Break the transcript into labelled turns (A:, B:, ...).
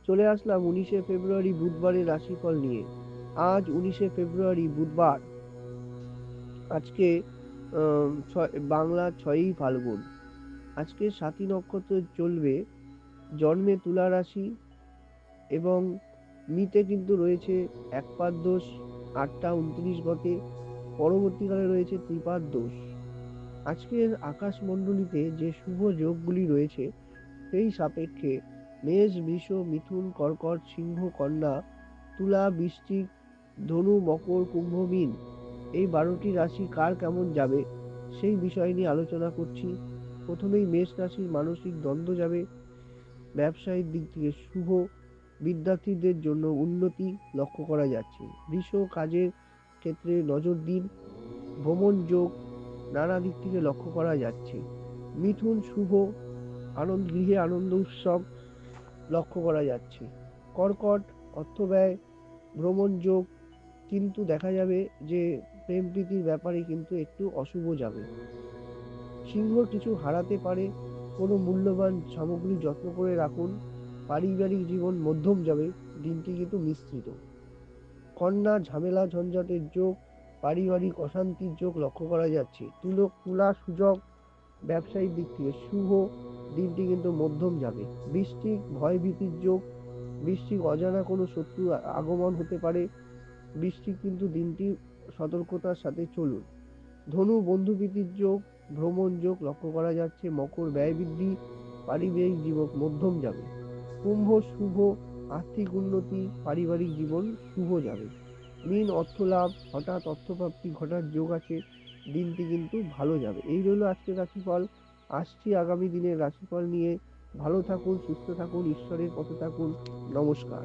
A: চলে আসলাম 19শে ফেব্রুয়ারি বুধবারের রাশিফল নিয়ে। আজ 19শে ফেব্রুয়ারি বুধবার। আজকে বাংলা 6ই ফাল্গুন। আজকে সাতী নক্ষত্র চলবে। জন্মে তুলা রাশি এবং মিতে কিন্তু রয়েছে একপাদ দোষ 8টা 29 গতে। পরবর্তীকালে রয়েছে ত্রিপাদ দোষ। আজকের আকাশমণ্ডলীতে যে শুভ যোগগুলি রয়েছে সেই সাপেক্ষে মেষ, বৃষ, মিথুন, কর্কট, সিংহ, কন্যা, তুলা, বৃশ্চিক, ধনু, মকর, কুম্ভ, মীন, এই 12টি রাশি কার কেমন যাবে সেই বিষয় নিয়ে আলোচনা করছি। প্রথমেই মেষ রাশির মানসিক দ্বন্দ্ব যাবে। ব্যবসায়িক দিক থেকে শুভ, বিদ্যার্থীদের জন্য উন্নতি লক্ষ্য করা যাচ্ছে। বৃষ, কাজের ক্ষেত্রে নজর দিন। ভ্রমণ যোগ নানা দিক থেকে লক্ষ্য করা যাচ্ছে। মিথুন শুভ, গৃহে আনন্দ উৎসব লক্ষ্য করা যাচ্ছে। কর্কট অর্থ ব্যয়, ভ্রমণ যোগ, কিন্তু দেখা যাবে যে প্রেম প্রীতির ব্যাপারে কিন্তু একটু অশুভ যাবে। সিংহ কিছু হারাতে পারে, কোনো মূল্যবান সামগ্রী যত্ন করে রাখুন। পারিবারিক জীবন মধ্যম যাবে, দিনটি কিন্তু মিশ্রিত। কন্যা ঝামেলা ঝঞ্ঝাটের যোগ, পারিবারিক অশান্তির যোগ লক্ষ্য করা যাচ্ছে। তুলা সুযোগ, ব্যবসায়িক দিক থেকে শুভ, দিনটি কিন্তু মধ্যম যাবে। বৃশ্চিক ভয়ভীতির যোগ, বৃশ্চিক অজানা কোনো শত্রু আগমন হতে পারে। বৃশ্চিক কিন্তু দিনটি সতর্কতার সাথে চলুন। ধনু বন্ধুপ্রীতির যোগ, ভ্রমণ যোগ লক্ষ্য করা যাচ্ছে। মকর ব্যয় বৃদ্ধি, পারিবারিক জীবন মধ্যম যাবে। কুম্ভ শুভ, আর্থিক উন্নতি, পারিবারিক জীবন শুভ যাবে। মীন অর্থ লাভ, হঠাৎ অর্থপ্রাপ্তি ঘটার যোগ আছে, দিনটি কিন্তু ভালো যাবে। এই রইল আজকের রাশিফল। আসছি আগামী দিনের রাশিফল নিয়ে। ভালো থাকুন, সুস্থ থাকুন, ঈশ্বরের পথে থাকুন। নমস্কার।